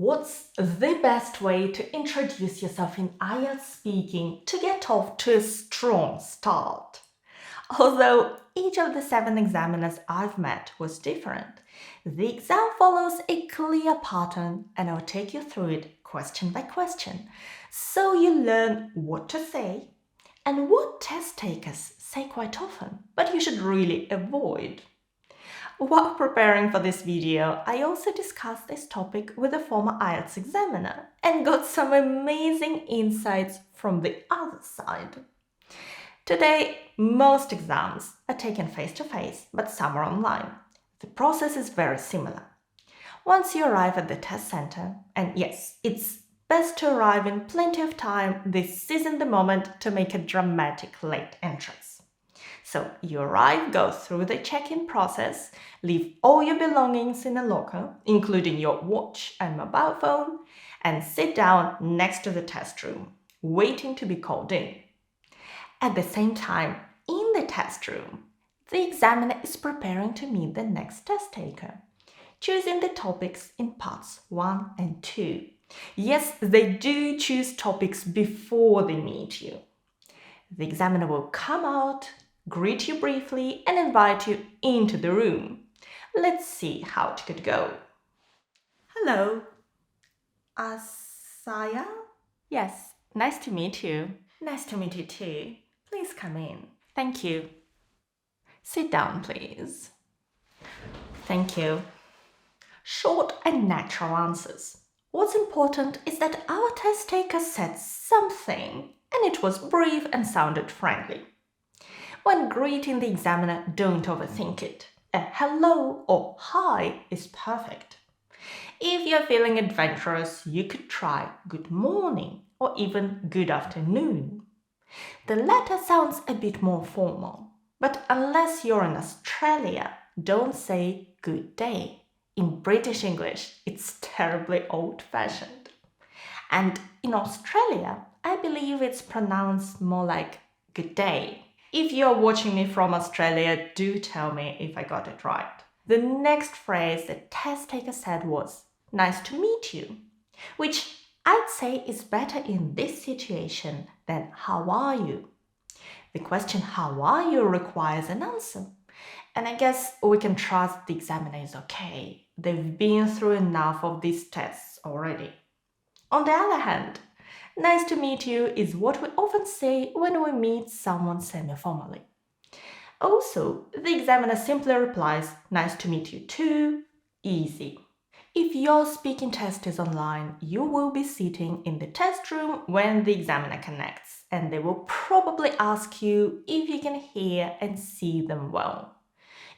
What's the best way to introduce yourself in IELTS speaking to get off to a strong start? Although each of the 7 examiners I've met was different, the exam follows a clear pattern and I'll take you through it question by question so you learn what to say and what test takers say quite often, but you should really avoid. While preparing for this video, I also discussed this topic with a former IELTS examiner and got some amazing insights from the other side. Today, most exams are taken face-to-face, but some are online. The process is very similar. Once you arrive at the test center, and yes, it's best to arrive in plenty of time, this isn't the moment to make a dramatic late entrance. So you arrive, go through the check-in process, leave all your belongings in a locker, including your watch and mobile phone, and sit down next to the test room, waiting to be called in. At the same time, in the test room, the examiner is preparing to meet the next test taker, choosing the topics in parts 1 and 2. Yes, they do choose topics before they meet you. The examiner will come out, greet you briefly, and invite you into the room. Let's see how it could go. Hello. Asaya? Yes, nice to meet you. Nice to meet you too. Please come in. Thank you. Sit down, please. Thank you. Short and natural answers. What's important is that our test taker said something, and it was brief and sounded friendly. When greeting the examiner, don't overthink it. A hello or hi is perfect. If you're feeling adventurous, you could try good morning or even good afternoon. The latter sounds a bit more formal, but unless you're in Australia, don't say good day. In British English, it's terribly old-fashioned. And in Australia, I believe it's pronounced more like good day. If you're watching me from Australia, do tell me if I got it right. The next phrase the test taker said was, nice to meet you, which I'd say is better in this situation than how are you. The question how are you requires an answer. And I guess we can trust the examiner is okay. They've been through enough of these tests already. On the other hand, nice to meet you is what we often say when we meet someone semi-formally. Also, the examiner simply replies, nice to meet you too, easy. If your speaking test is online, you will be sitting in the test room when the examiner connects, and they will probably ask you if you can hear and see them well.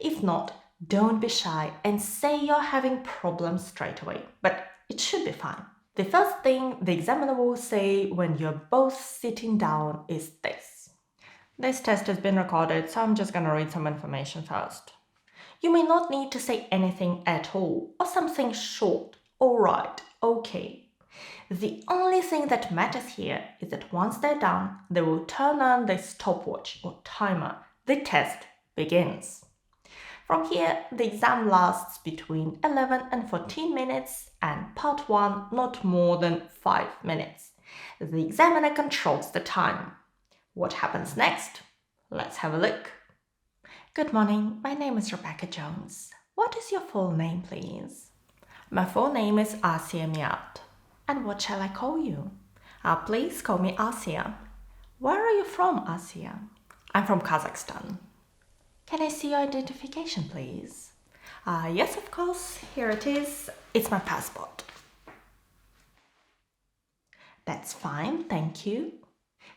If not, don't be shy and say you're having problems straight away, but it should be fine. The first thing the examiner will say when you're both sitting down is this. This test has been recorded, so I'm just going to read some information first. You may not need to say anything at all, or something short, all right, okay. The only thing that matters here is that once they're done, they will turn on the stopwatch or timer. The test begins. From here, the exam lasts between 11 and 14 minutes and part 1 not more than 5 minutes. The examiner controls the time. What happens next? Let's have a look. Good morning, my name is Rebecca Jones. What is your full name, please? My full name is Asia Miat. And what shall I call you? Please call me Asia. Where are you from, Asia? I'm from Kazakhstan. Can I see your identification, please? Yes, of course. Here it is. It's my passport. That's fine, thank you.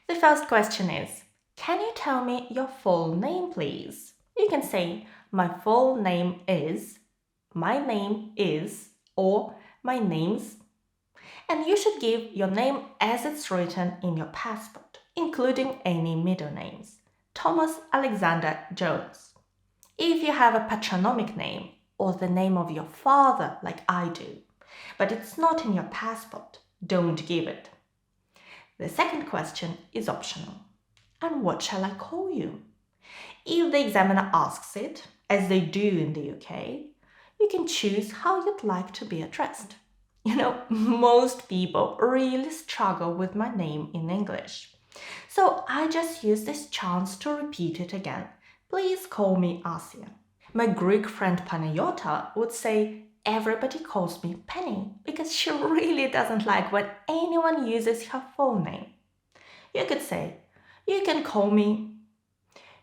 The first question is, can you tell me your full name, please? You can say, my full name is, my name is, or my name's. And you should give your name as it's written in your passport, including any middle names. Thomas Alexander Jones. If you have a patronymic name or the name of your father like I do, but it's not in your passport, don't give it. The second question is optional. And what shall I call you? If the examiner asks it, as they do in the UK, you can choose how you'd like to be addressed. Most people really struggle with my name in English. So I just use this chance to repeat it again. Please call me Asia. My Greek friend Panayota would say, everybody calls me Penny because she really doesn't like when anyone uses her full name. You could say, you can call me.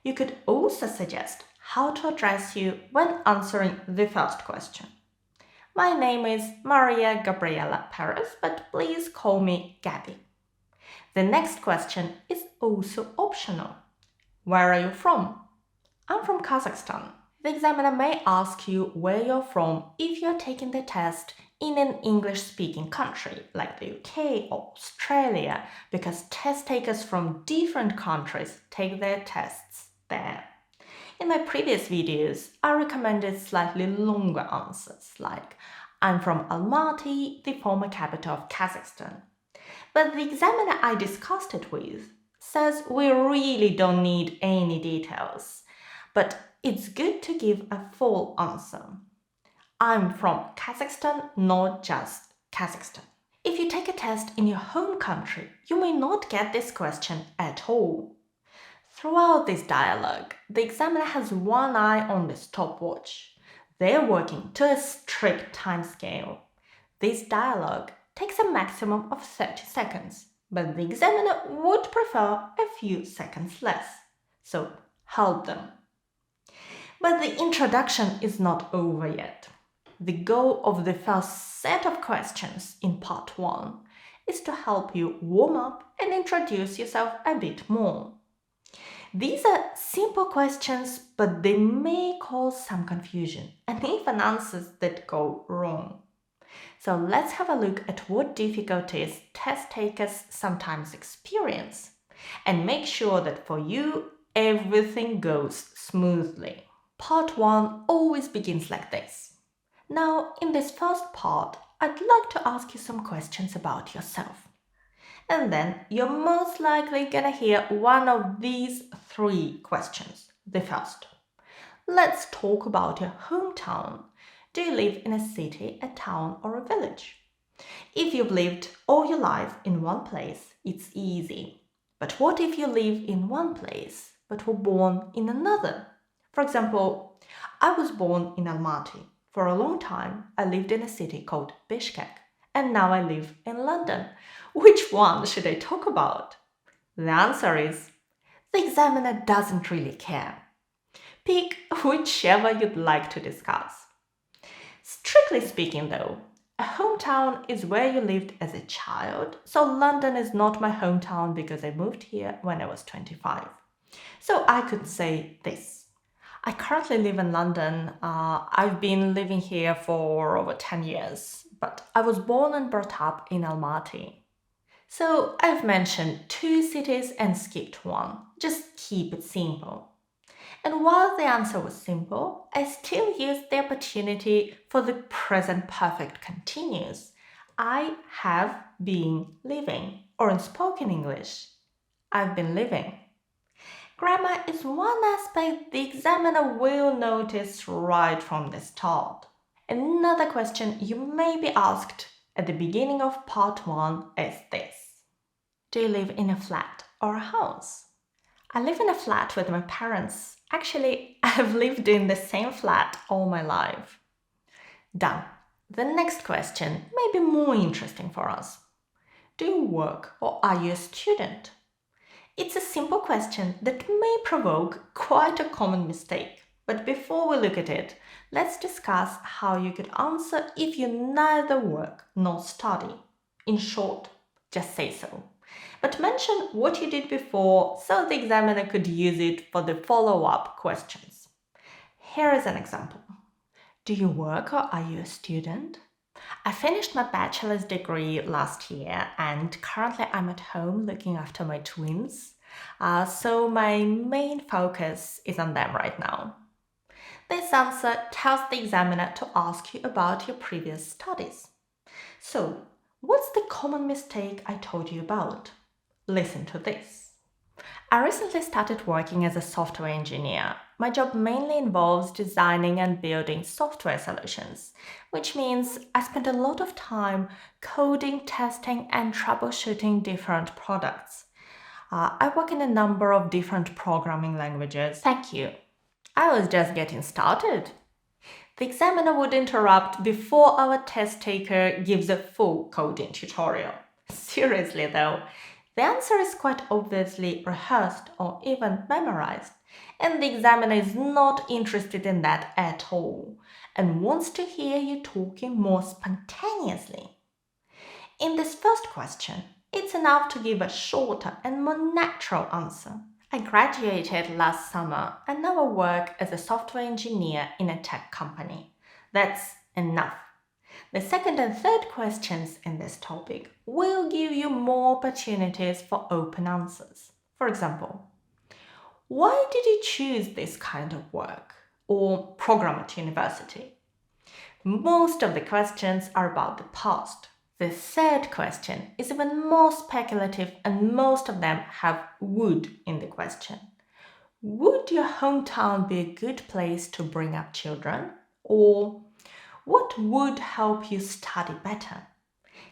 You could also suggest how to address you when answering the first question. My name is Maria Gabriela Perez, but please call me Gabby. The next question is also optional. Where are you from? I'm from Kazakhstan. The examiner may ask you where you're from if you're taking the test in an English-speaking country like the UK or Australia, because test takers from different countries take their tests there. In my previous videos, I recommended slightly longer answers, like I'm from Almaty, the former capital of Kazakhstan. But the examiner I discussed it with says we really don't need any details, but it's good to give a full answer. I'm from Kazakhstan, not just Kazakhstan. If you take a test in your home country, you may not get this question at all. Throughout this dialogue, the examiner has one eye on the stopwatch. They're working to a strict time scale. This dialogue takes a maximum of 30 seconds, but the examiner would prefer a few seconds less. So help them. But the introduction is not over yet. The goal of the first set of questions in part 1 is to help you warm up and introduce yourself a bit more. These are simple questions, but they may cause some confusion and even answers that go wrong. So let's have a look at what difficulties test takers sometimes experience and make sure that for you, everything goes smoothly. Part 1 always begins like this. Now, in this first part, I'd like to ask you some questions about yourself. And then you're most likely gonna hear one of these 3 questions. The first, let's talk about your hometown. Do you live in a city, a town, or a village? If you've lived all your life in one place, it's easy. But what if you live in one place but were born in another? For example, I was born in Almaty. For a long time, I lived in a city called Bishkek, and now I live in London. Which one should I talk about? The answer is, the examiner doesn't really care. Pick whichever you'd like to discuss. Strictly speaking though, a hometown is where you lived as a child, so London is not my hometown because I moved here when I was 25. So I could say this. I currently live in London. I've been living here for over 10 years, but I was born and brought up in Almaty. So I've mentioned 2 cities and skipped one. Just keep it simple. And while the answer was simple, I still used the opportunity for the present perfect continuous. I have been living, or in spoken English, I've been living. Grammar is one aspect the examiner will notice right from the start. Another question you may be asked at the beginning of part 1 is this. Do you live in a flat or a house? I live in a flat with my parents. Actually, I've lived in the same flat all my life. Done. The next question may be more interesting for us. Do you work or are you a student? It's a simple question that may provoke quite a common mistake. But before we look at it, let's discuss how you could answer if you neither work nor study. In short, just say so. But mention what you did before so the examiner could use it for the follow-up questions. Here is an example. Do you work or are you a student? I finished my bachelor's degree last year and currently I'm at home looking after my twins. So my main focus is on them right now. This answer tells the examiner to ask you about your previous studies. So, what's the common mistake I told you about? Listen to this. I recently started working as a software engineer. My job mainly involves designing and building software solutions, which means I spend a lot of time coding, testing, and troubleshooting different products. I work in a number of different programming languages. Thank you. I was just getting started. The examiner would interrupt before our test taker gives a full coding tutorial. Seriously though, the answer is quite obviously rehearsed or even memorized, and the examiner is not interested in that at all and wants to hear you talking more spontaneously. In this first question, it's enough to give a shorter and more natural answer. I graduated last summer and now I work as a software engineer in a tech company. That's enough. The second and third questions in this topic will give you more opportunities for open answers. For example, why did you choose this kind of work or program at university? Most of the questions are about the past. The third question is even more speculative and most of them have would in the question. Would your hometown be a good place to bring up children? Or what would help you study better?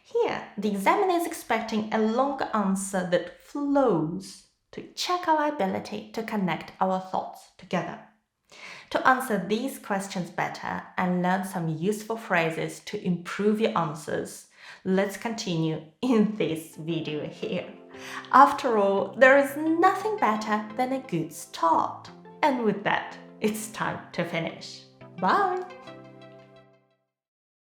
Here, the examiner is expecting a long answer that flows to check our ability to connect our thoughts together. To answer these questions better and learn some useful phrases to improve your answers, let's continue in this video here. After all, there is nothing better than a good start. And with that, it's time to finish. Bye!